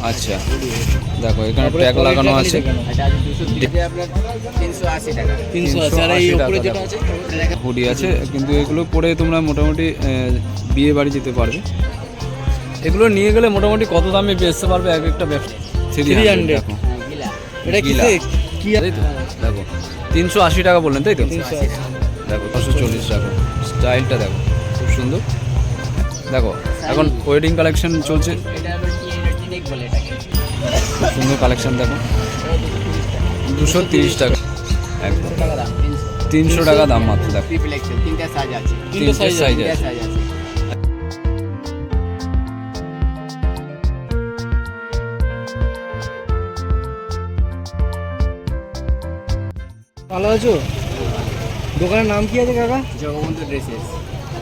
আচ্ছা দেখো এখানে ট্যাগ লাগানো আছে। এটা আছে 230 আপনার 380 টাকা। 380 আর এই উপরে যেটা আছে হুডি আছে, কিন্তু এগুলো পরে তোমরা মোটামুটি বিয়ে বাড়ি যেতে পারবে। এগুলো নিয়ে গেলে মোটামুটি কত দামে বেচতে পারবে এক একটা ব্যবসা? 300 দেখো গিলা এটা কি গিলা। কি তাই তো দেখো 380 টাকা বললেন তাই তো? 380 দেখো 240 টাকা। স্টাইলটা দেখো খুব সুন্দর। দেখো এখন ওয়েডিং কালেকশন চলছে, এটা আবার কি এনার্জেটিক বলে এটাকে। খুব সুন্দর কালেকশন দেখো 230 টাকা একদম। টাকা দাম 300 টাকা দাম মাত্র। দেখো ট্রিপল এক্সেল তিনটা সাইজ আছে। তিনটে সাইজ তিনটা আছে। সাইজ আছে। ভালো আছো? দোকানের নাম কি আছে কাকা? জগবন্ধু ড্রেসেস।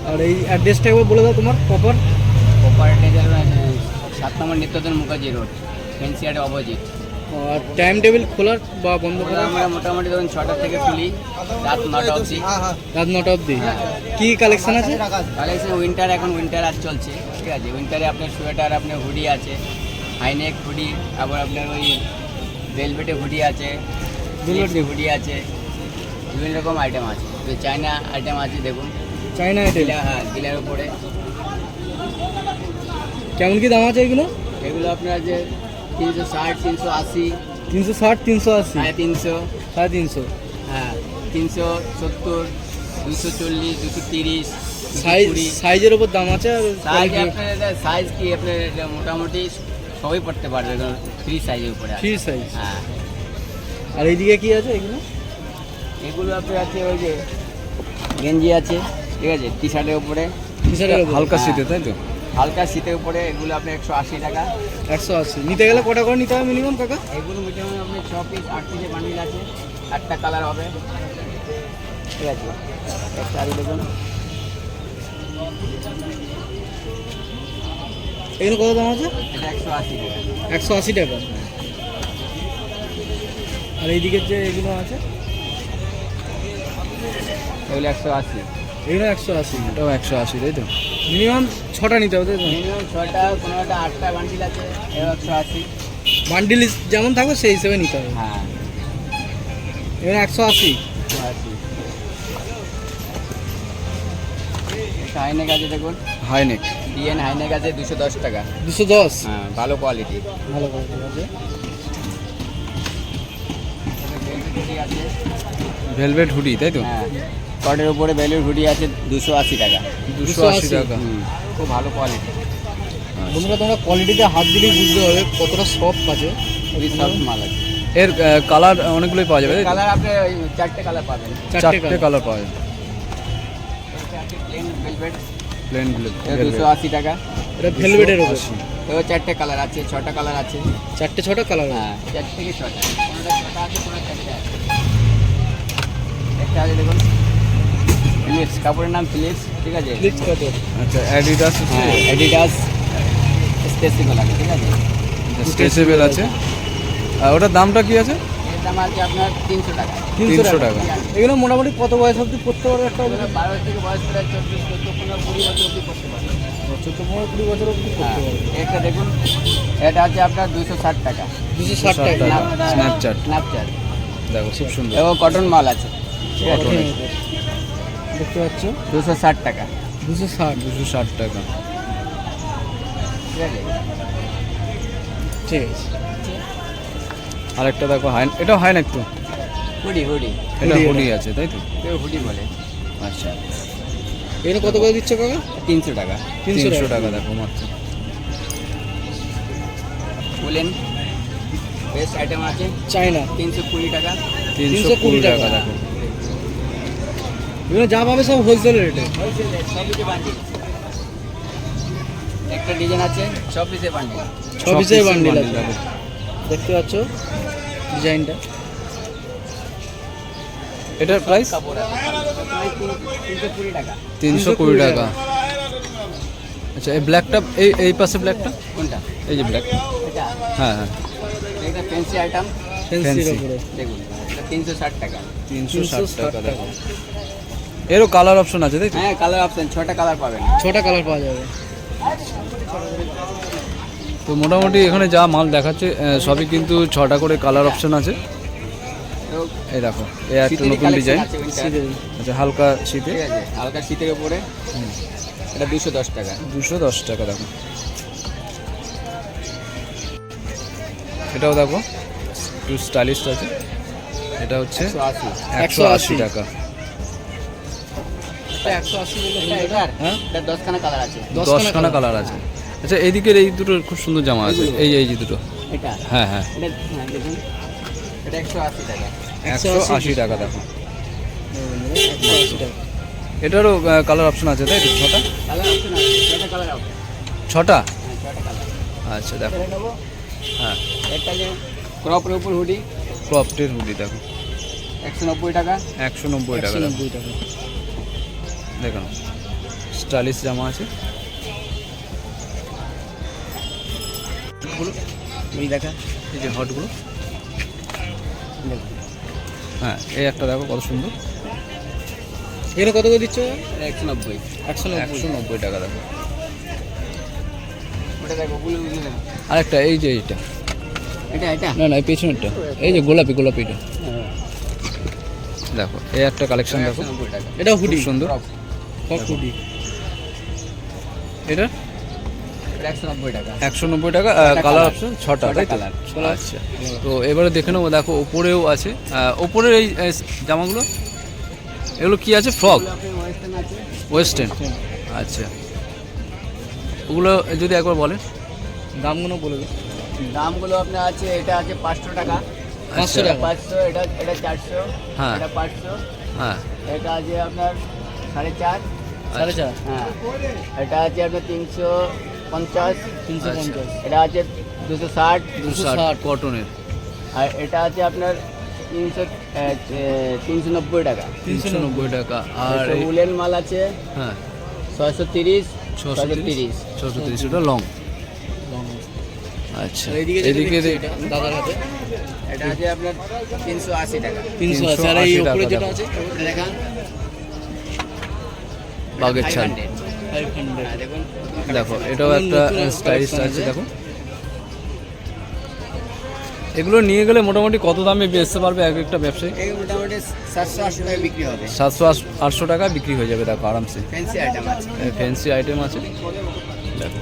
আর এই অ্যাড্রেসটা একবার বলে দাও তোমার প্রপার। কোপারেটিভ 7 নম্বর নিত্যতন মুখার্জি রোড, ফেন্সিয়ার্ড অপোজিট। আর টাইম টেবিল খোলার বা বন্ধ করার? আমরা মোটামুটি ধরুন 6টা থেকে খুলি, রাত 9টা অবধি। রাত 9টা অবধি। কি কালেকশন আছে? কালেকশন উইন্টার, এখন উইন্টার আজ চলছে, ঠিক আছে। উইন্টারে আপনার সোয়েটার, আপনার হুডি আছে, হাইনেক হুডি, আবার আপনার ওই ভেলভেটে হুডি আছে, ভেলভেটে হুডি আছে, বিভিন্ন রকম আইটেম আছে। তো চায়না আইটেম আছে দেখুন, চাইনা আইটেম। হ্যাঁ গিলার উপরে। কেমন কি দাম আছে এগুলো? এগুলো আপনার আছে 360, 380, 360, 380, 350, 350। হ্যাঁ 370, 240, 230, সাইজ 220। সাইজের উপর দাম আছে। আর সাইজ আপনার এটা সাইজ কি আপনার এটা মোটামুটি সবই পড়তে পারবে, ফ্রি সাইজের উপরে আছে। Free size. হ্যাঁ আর এইদিকে কি আছে এগুলো? এগুলো আপনার আছে ওই যে গেঞ্জি আছে, ঠিক আছে, টি শার্টের উপরে, টি-শার্টের উপর হালকা শীতে তাই তো? হালকা শীতের উপরে। এগুলো আপনার 180 টাকা। 180 নিতে গেলে কটা করে নিতে হবে মিনিমাম কাকা? এগুলো মোটামুটি আপনার 6 পিস 8 পিসের বান্ডিল আছে, 8টা কালার হবে, ঠিক আছে। একটা আগে দেখুন, এগুলো কত দাম আছে? এটা 180 টাকা। 180 টাকা। আর এইদিকে যে এগুলো আছে এগুলো 180। এগুলো 180। এটাও 180 তাই তো? মিনিমাম 6টা নিতে হবে তাই তো? মিনিমাম 6টা, কোনোটা 8টা বান্ডিল আছে, এও 180। বান্ডিল যেমন থাকবে সেই হিসেবে নিতে হবে। হ্যাঁ এগুলো 180। 180। একটা হাইনেক আছে দেখুন, হাইনেক ডিএন হাইনেক আছে 210 টাকা। 210। হ্যাঁ ভালো কোয়ালিটি। ভালো করে আছে। আছে ভেলভেট হুডি তাই তো? হ্যাঁ কটের উপরে বেলুর হুডি আছে 280 টাকা। 280 টাকা। খুব ভালো কোয়ালিটি, বন্ধুরা তোমরা কোয়ালিটিতে হাত দিলেই বুঝতে হবে কতটা সফট আছে। খুবই সফট মাল আছে। এর কালার অনেকগুলোই পাওয়া যাবে তাই তো? কালার আপনি ওই 4টে কালার পাবেন। 4টে কালার পাওয়া যাবে। প্লেন ভেলভেট, প্লেন 280 টাকা। এটা ভেলভেটের উপর। এও 4টে কালার আছে, 6টা কালার আছে। 4টে 6টা কালার। হ্যাঁ 4 থেকে 6টা, কোনোটা 6টা আছে, কোনোটা 4টে আছে। একটা আছে দেখুন, ফিলিপস, কাপড়ের নাম ফিলিপস, ঠিক আছে। লিস্ট কত? আচ্ছা অ্যাডিডাস হ্যাঁ অ্যাডিডাস স্টেসিবল আছে, ঠিক আছে। স্ট্রেচেবল আছে। আর ওটার দামটা কি আছে? এর দাম আছে আপনার 300 টাকা। 300 টাকা। এগুলো মোটামুটি কত বয়স অবধি পড়তে পারবে একটা? এগুলো 12 থেকে বয়স করে 24, 14, 15, 20 বছর অবধি করতে পারবে। 14-15-20 বছর অবধি হ্যাঁ পড়তে পারবে। একটা দেখুন, এটা আছে আপনার 260 টাকা। 260 টাকা। স্ন্যাপচ্যাট স্ন্যাপচ্যাট, দেখো খুব সুন্দর। এবং কটন মাল আছে, ঠিক আছে। কটনের উপর। দেখতে পাচ্ছ 260 টাকা, 260। 260 টাকা। ঠিক আছে। ঠিক আছে। আরেকটা দেখো এটাও হাইনেক তো? হুডি হুডি, এটা হুডি হুডি আছে তাই তো? কেউ হুডি বলে। আচ্ছা এগুলো কত করে দিচ্ছ কাকা? 300 টাকা। 300 টাকা দেখো মাত্র। বলেন বেস্ট আইটেম আছে, চাইনা 320 টাকা। 320 টাকা টাকা। দেখো। এগুলো যা পাবে সব হোলসেল রেটে। সবই বান্ডিল। একটা ডিজাইন আছে 6 পিসের বান্ডিল। 6 পিসের বান্ডিল আছে। দেখো। দেখতে পাচ্ছ ডিজাইনটা। এটার প্রাইস কাপড় আছে 320 টাকা। 320 টাকা। আচ্ছা এই ব্ল্যাকটা, এই পাশে ব্ল্যাকটা, কোনটা? এই যে ব্ল্যাক। এটা হ্যাঁ হ্যাঁ এটা ফ্যান্সি আইটেম, ফ্যান্সির Fancy। উপরে। দেখুন এটা 360 টাকা। 360 টাকা দেখো। এরও কালার অপশন আছে তাই তো? হ্যাঁ কালার অপশন 6টা কালার পাবেন। 6টা কালার পাওয়া যাবে। তো মোটামুটি এখানে যা মাল দেখাচ্ছে সবই কিন্তু 6টা করে কালার অপশন আছে। এই দেখো এই একটা শীতেরই নতুন collection ডিজাইন, আছে winter, আচ্ছা হালকা শীতে, ঠিক আছে, হালকা শীতের উপরে এটা 210 টাকা। 210 টাকা। দেখো এটাও দেখো একটু স্টাইলিশ আছে, এটা হচ্ছে 180 180 টাকা। এটা 180 বলে এটার হ্যাঁ এটা 10 খানা কালার আছে। 10খানা কালার আছে। আচ্ছা এইদিকের এই দুটো খুব সুন্দর জামা আছে, এই যে দুটো, এটা হ্যাঁ হ্যাঁ এটা হ্যাঁ দেখুন, এটা 180 টাকা। 180 টাকা। দেখো 180 টাকা। এটারও কালার অপশন আছে তাই তো? 6টা কালার অপশন আছে, এটা কালার অপশন, 6টা হ্যাঁ 6টা কালার। আচ্ছা দেখো, এটা নেবো, হ্যাঁ এটা যে ক্রপের উপর হুডি ক্রপটের হুডি দেখো 190 টাকা। 190 টাকা। দেখো 190 টাকা। দেখুন স্টাইলিশ জামা আছে। এই দেখা এই যে হটগুলো, হ্যাঁ এই একটা দেখো কত সুন্দর, এখানে কত করে দিচ্ছ? 190। 190 টাকা। দেখো ওটা দেখো ব্লু দেখো, আরেকটা এই যে এইটা, এটা এটা না না এই পেছনেরটা, এই যে গোলাপি গোলাপিটা দেখো, এই একটা কালেকশন দেখো 190 টাকা। এটা হুডি খুব সুন্দর। সব হুডি। এটা এটা 190 টাকা। 190 টাকা, ছটা কালার colour। অপশন 6টা তাই তো? colour। আচ্ছা তো এবারে দেখে নেবো, দেখো ওপরেও আছে, ওপরের এই জামাগুলো এগুলো কি আছে? ফ্রক এগুলো আপনার ওয়েস্টার্ন আছে। ওয়েস্টার্ন, আচ্ছা ওগুলো যদি একবার বলেন। দামগুলো বলে দিন। দামগুলো আপনার আছে, এটা আছে 500 টাকা। 500 টাকা। 500, এটা এটা 400, হ্যাঁ। এটা 500, হ্যাঁ এটা আছে আপনার 4.5, 4.5 হ্যাঁ, এটা আছে আপনার 350, 350 এটা আছে 260, 260 কটনের, আর এটা আছে আপনার 390 টাকা। 390 টাকা। আর আর এই- উলেন মাল আছে হ্যাঁ 630, 630, 630 ওটা লং। আচ্ছা এইদিকে এদিকে এটা দাদার হাতে এটা আছে আপনার 380 টাকা। 380 আর এই 380 উপরে টাকা যেটা দাম। আছে দেখান বাগের ছাল 500, 500 হ্যাঁ, দেখুন দেখো এটাও একটা নতুন স্টাইলিশ collection আছে। আছে। দেখো এগুলো নিয়ে গেলে মোটামুটি কত দামে বেচতে পারবে এক একটা ব্যবসায়ী? এই মোটামুটি 780 টাকা বিক্রি হবে। 700-800 টাকা বিক্রি হয়ে যাবে দেখো আরামসে। ফ্যান্সি আইটেম আছে। ফ্যান্সি আইটেম আছে দেখো। দেখো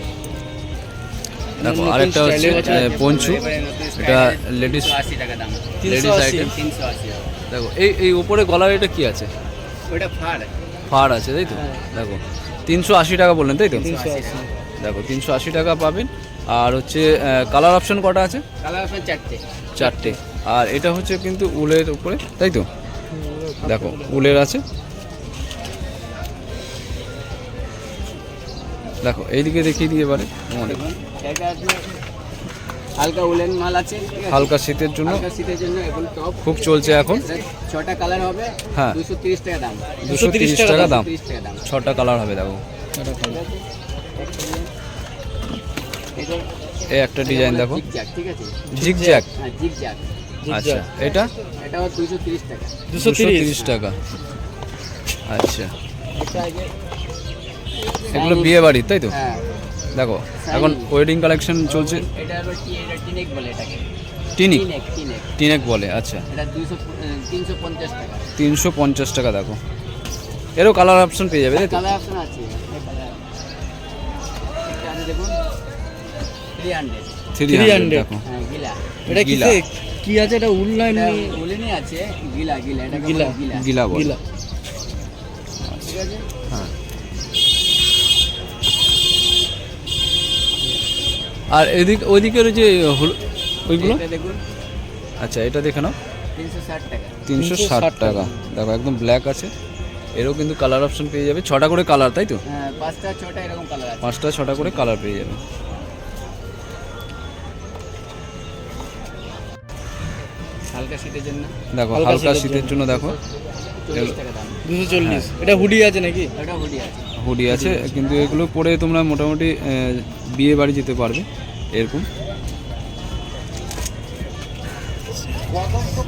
নতুন আরেকটা হচ্ছে style এর পঞ্চু, এবারে নতুন এটা style এর লেডিস 380 টাকা দাম। Ladies 380 item. 380 টাকা। দেখো এই এই উপরে গলার এটা কি আছে? ওটা ফাড় ফার আছে তাই তো? দেখো 380 টাকা বললেন তাই তো? 380 দেখো 380 টাকা পাবেন। আর হচ্ছে কালার অপশন কটা আছে? কালার আপনার 4টে। 4টে। আর এটা হচ্ছে কিন্তু উলের উপরে তাই তো? দেখো উলের আছে। দেখো এইদিকে দেখিয়ে দিয়ে এবারে তোমাদের দেখুন এটা আপনার হালকা উলেন মাল আছে, ঠিক আছে? হালকা শীতের জন্য হালকা শীতের জন্য এগুলো টপ। খুব চলছে এখন। 6টা কালার হবে, হ্যাঁ। 230 টাকা দাম। 230 টাকা দাম, 230 টাকা দাম। 6টা কালার হবে। দেখো এটা এই একটা ডিজাইন দেখো, জিগজ্যাগ, ঠিক আছে? জিগজ্যাগ, হ্যাঁ জিগজ্যাগ। আচ্ছা এটা এটাও 230 টাকা। 230 টাকা। আচ্ছা এটা আগে এগুলো বিয়ে বাড়ির তাই তো? হ্যাঁ, দেখো এখন ওয়েডিং কালেকশন চলছে। এটা আবার এটা টিনেক বলে এটাকে। টিনিক, টিনেক, টিনেক। টিনেক বলে। আচ্ছা এটা 350 টাকা। 350 টাকা। দেখো এরও কালার অপশন পেয়ে যাবে তাই তো? কালার অপশন আছে, এই কালার। এটা আছে দেখুন 300, 300 দেখো। হ্যাঁ গিলা। এটা গিলা। কিসে কি আছে? এটা উল না এটা এমনি? উলেনই আছে, গিলা গিলা, এটা গিলা। গিলা। গিলা বলে। গিলা। ঠিক আছে? হ্যাঁ আর এদিক ওইদিকের ওই যে ওইগুলো, এটা দেখুন আচ্ছা এটা দেখে নাও 360 টাকা। 360 টাকা। দেখো একদম ব্ল্যাক আছে, এরও কিন্তু কালার অপশন পেয়ে যাবে। 6টা করে কালার তাই তো? হ্যাঁ 5টা 6টা এরকম কালার আছে। 5টা 6টা করে কালার পেয়ে যাবে। হালকা শীতের জন্য দেখো হালকা হালকা শীতের শীতের জন্য দেখো 40 টাকা দাম। 240 এটা হুডি আছে নাকি? এটা হুডি আছে। হুডি আছে, কিন্তু এগুলো পরে তোমরা মোটামুটি বিয়ে বাড়ি যেতে পারবে এরকম।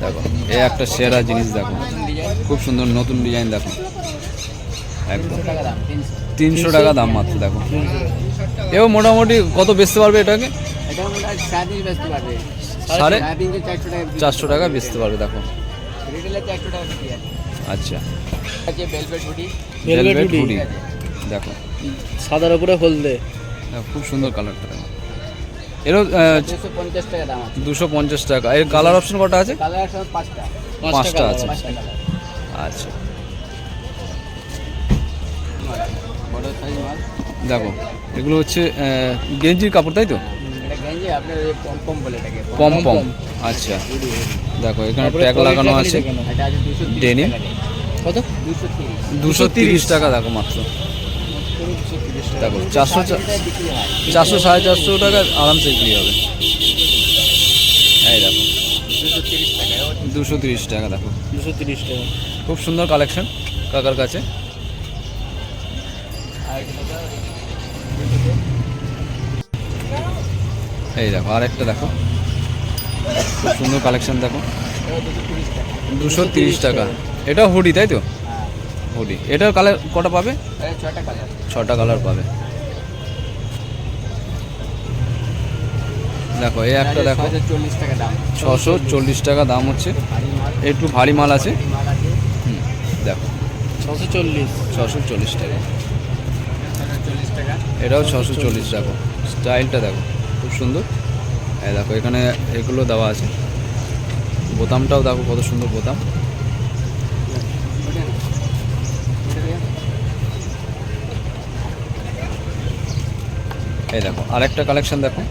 দেখো এই একটা সেরা জিনিস দেখো, খুব সুন্দর নতুন ডিজাইন দেখো, একদম 300 টাকা দাম। 300। 300 টাকা দাম মাত্র। দেখো এও মোটামুটি কত বেচতে পারবে এটাকে? এটা সাড়ে বেচতে পারবে, সাড়ে 400 400 টাকা টাকা বেচতে পারবে। দেখো রিটেলে 400 টাকা বিক্রি আছে। আচ্ছা, আছে velvet hoodie, Velvet Velvet hoodie। hoodie। দেখো সাদার উপরে হলদে। দেখো, খুব সুন্দর কালারটা। দেখো এরও 250 টাকা দাম আছে। 250 টাকা। এর কালার অপশন কটা আছে? কালার আছে 5টা। 5টা আছে। 5টা কালার। আচ্ছা, বড় সাইজ মাল। দেখো এগুলো হচ্ছে গেঞ্জির কাপড়, তাই তো? এটা গেঞ্জি আপনার ওই পম বলে এটাকে। পম পম। আচ্ছা, দেখো এখানে তারপরে ট্যাগ লাগানো আছে। এটা আছে 230 Denim। টাকা। কত? 230। 230 টাকা। দেখো মাত্র। দেখো 400 বিক্রি হয়। 400 450 টাকা আরামসে বিক্রি হবে। এই দেখো 230 টাকা। 230 টাকা। দেখো 230 টাকা। খুব সুন্দর কালেকশন কাকার কাছে। আর এটা এই দেখো আরেকটা, দেখো খুব সুন্দর কালেকশন। দেখো 230 টাকা। 230 টাকা। এটা হুডি, তাই তো? হ্যাঁ, হুডি। এটার কালার কটা পাবে? এটা 6টা কালার। 6টা কালার পাবে। দেখো এই একটা, দেখো 640 টাকা দাম। 640 টাকা দাম হচ্ছে। ভারী মাল। একটু ভারী মাল আছে। ভারী মাল আছে। দেখো 640। 640 টাকা। 640 টাকা। এটাও 640 টাকা। স্টাইলটা দেখো খুব সুন্দর। এই দেখো এখানে এগুলো দেওয়া আছে। বোতামটাও দেখো কত সুন্দর বোতাম। ওটা না। ওটা দিয়ে। এই দেখো আরেকটা কালেকশন। দেখো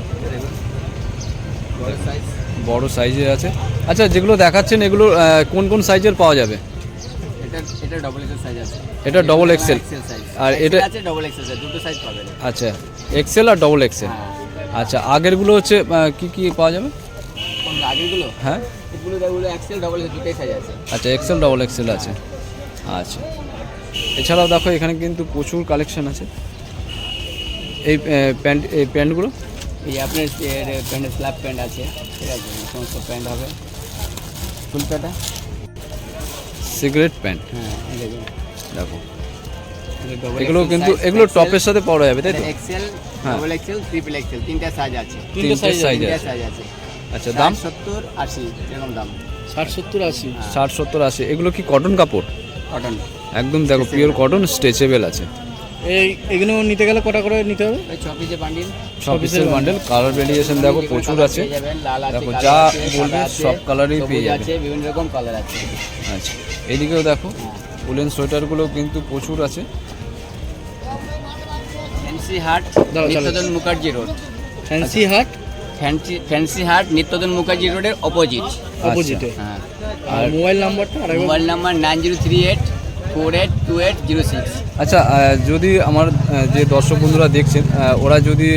বড় সাইজ। বড় সাইজের আছে। আচ্ছা, যেগুলো দেখাচ্ছেন এগুলো কোন কোন সাইজের পাওয়া যাবে? এটা ডবল এক্সেল সাইজ আছে। এটা ডবল এক্সেল। সাইজ। আর এটা আছে ডবল এক্সেল সাইজ, দুটো সাইজ পাবেন। আচ্ছা, এক্সেল আর ডবল এক্সেল। হ্যাঁ। আচ্ছা, আগেরগুলো হচ্ছে কি কি পাওয়া যাবে? কোন আগেরগুলো? হ্যাঁ, এগুলো এক্সেল ডবল এক্সেল দুটোই সাইজ আছে। আচ্ছা এক্সেল ডবল এক্সেল আছে। আচ্ছা, এছাড়াও দেখো এখানে কিন্তু প্রচুর কালেকশন আছে। এই প্যান্টগুলো এই আপনার প্যান্টের স্ল্যাব প্যান্ট আছে, ঠিক আছে, এই সমস্ত প্যান্ট হবে। ফুল প্যান্টটা। Cigarette pant. হ্যাঁ, এই দেখুন। দেখো double এগুলো XL কিন্তু size, এগুলো XL, টপের সাথে পরা যাবে, তাই তো? এক্সেল, হ্যাঁ। ডবল এক্সেল, ট্রিপল এক্সেল, তিনটা সাইজ আছে। তিনটে সাইজ তিনটা আছে। সাইজ আছে। আচ্ছা, দাম? 70, 80 এরকম দাম। 60, 70, 80। 60, 70, 80। এগুলো কি কটন কাপড়? কটন। একদম দেখো পিওর কটন, স্ট্রেচেবল আছে। এগুলো নিতে গেলে কটা করে নিতে হবে? ওই 6 পিসের বান্ডিল। 6 পিসের বান্ডেল। কালার ভেরিয়েশন দেখো প্রচুর আছে। পেয়ে যাবেন, লাল আছে, দেখো কালো যা আছে, বলবে সাদা আছে, সব কালারই পেয়ে সবুজ যাবে। আছে, বিভিন্ন রকম কালার আছে। আচ্ছা, এদিকেও দেখো উলেন সোয়েটারগুলো কিন্তু প্রচুর আছে। ফ্যান্সি হাট, দাঁড়াও, নিত্যদন মুখার্জি রোড। ফ্যান্সি হাট ফ্যান্সি হাট, নিত্যদন মুখার্জি রোডের অপোজিট। অপোজিটে। হ্যাঁ। আর মোবাইল নাম্বারটা আরেকবার। Mobile number 9038482806। আচ্ছা, যদি আমার যে দর্শক বন্ধুরা দেখছেন ওরা যদি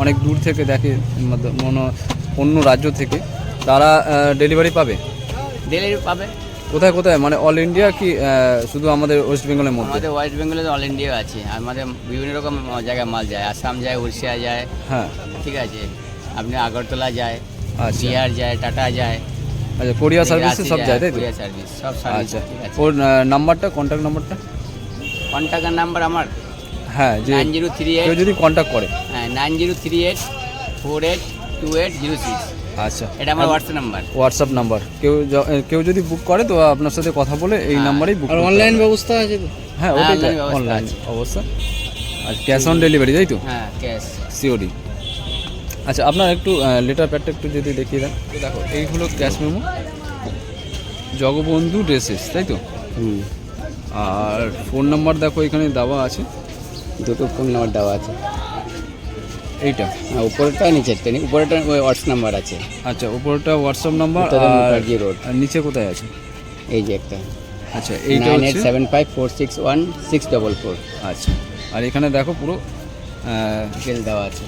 অনেক দূর থেকে দেখে, অন্য রাজ্য থেকে, তারা ডেলিভারি পাবে? ডেলিভারি পাবে। কোথায় কোথায়, মানে অল ইন্ডিয়া কি শুধু আমাদের ওয়েস্ট বেঙ্গলের মধ্যে? আমাদের ওয়েস্ট বেঙ্গলে অল ইন্ডিয়া আছে, আমাদের বিভিন্ন রকম জায়গায় মাল যায়, আসাম যায়, উড়িষ্যা যায়, হ্যাঁ। ঠিক আছে, আপনি আগরতলা যায়, আচ্ছা বিহার যায়, টাটা যায়, আচ্ছা, কোরিয়ার সার্ভিসে সব যায়, তাই তো? কোরিয়ার সার্ভিস, সব সার্ভিস, আচ্ছা, ঠিক আছে। ওর নাম্বারটা, কন্ট্যাক্ট নাম্বারটা? কন্ট্যাক্ট নাম্বার আমার হ্যাঁ, যে 9038, কেউ যদি কন্ট্যাক্ট করে। হ্যাঁ, 9038482806। আচ্ছা, এটা আমার হোয়াটসঅ্যাপ নাম্বার। WhatsApp number. কেউ যদি বুক করে তো আপনার সাথে কথা বলে এই হ্যাঁ। নাম্বারেই বুক আর অনলাইন ব্যবস্থা আছে তো? হ্যাঁ, হ্যাঁ, ওটাই online ব্যবস্থা অনলাইন আছে। অবস্থা। আর ক্যাশ অন ডেলিভারি, তাই তো? হ্যাঁ, ক্যাশ। সিওডি। আচ্ছা, আপনার একটু লেটার প্যাডটা একটু যদি দেখিয়ে দেন। দেখো এই হলো ক্যাশ মেমো, জগবন্ধু ড্রেসেস, তাই তো? আর ফোন নাম্বার দেখো এখানে দেওয়া আছে। দুটো ফোন নাম্বার দেওয়া আছে। এইটা? হ্যাঁ, উপরেরটা নিচেরটা নেই, উপরেরটা ওই হোয়াটসঅ্যাপ নাম্বার আছে। আচ্ছা, উপরটা হোয়াটসঅ্যাপ নাম্বার, নিত্যদন আর মুখার্জি রোড। নিচে কোথায় আছে? এই যে একটা আচ্ছা, এইটা হচ্ছে 9875461644 আচ্ছা। আর এখানে দেখো পুরো ডিটেল দেওয়া আছে।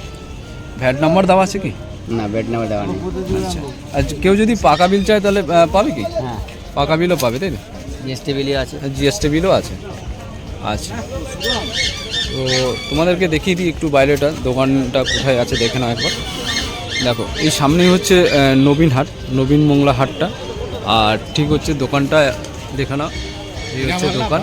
ভ্যাট নাম্বার দেওয়া আছে কি? না, বেড নাম্বার দেওয়া নেই। আচ্ছা, আর কেউ যদি পাকা বিল চায় তাহলে পাবে কি? হ্যাঁ, পাকা বিলও পাবে, তাই তো? জিএসটি বিলও আছে। জিএসটি বিলও আছে। আচ্ছা, তো তোমাদেরকে দেখিয়ে দিই একটু বাইরেটা, দোকানটা কোথায় আছে দেখে নাও একবার। দেখো এই সামনেই হচ্ছে নবীন হাট, নবীন মোংলা হাটটা। আর ঠিক হচ্ছে দোকানটা দেখে নাও, এই হচ্ছে দোকান।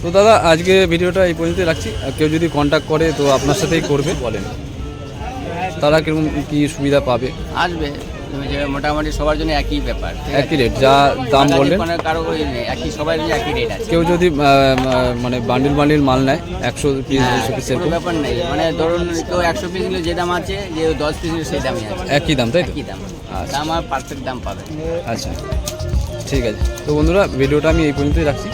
তো দাদা আজকে ভিডিওটা এই পর্যন্তই রাখছি। আর কেউ যদি কন্ট্যাক্ট করে তো আপনার সাথেই করবে, বলেন তারা কিরকম কি সুবিধা পাবে? আসবে যে মোটামুটি সবার জন্য একই ব্যাপার, ঠিক আছে? একই রেট যা দাম বললেন। কোনো কারো নেই, একই সবার জন্য একই রেট আছে। কেউ যদি মানে বান্ডিল বান্ডিল মাল নেয় 100 পিস 200 পিস কোনো ব্যাপার নেই, মানে ধরুন কেউ 100 পিস নিলে যে দাম আছে, যে 10 পিস নিলে সেই দামই আছে, একই দাম, তাই তো? একই দাম। আচ্ছা। দাম আর পারফেক্ট দাম পাবে। আচ্ছা ঠিক আছে। তো বন্ধুরা ভিডিওটা আমি এই পর্যন্তই রাখছি।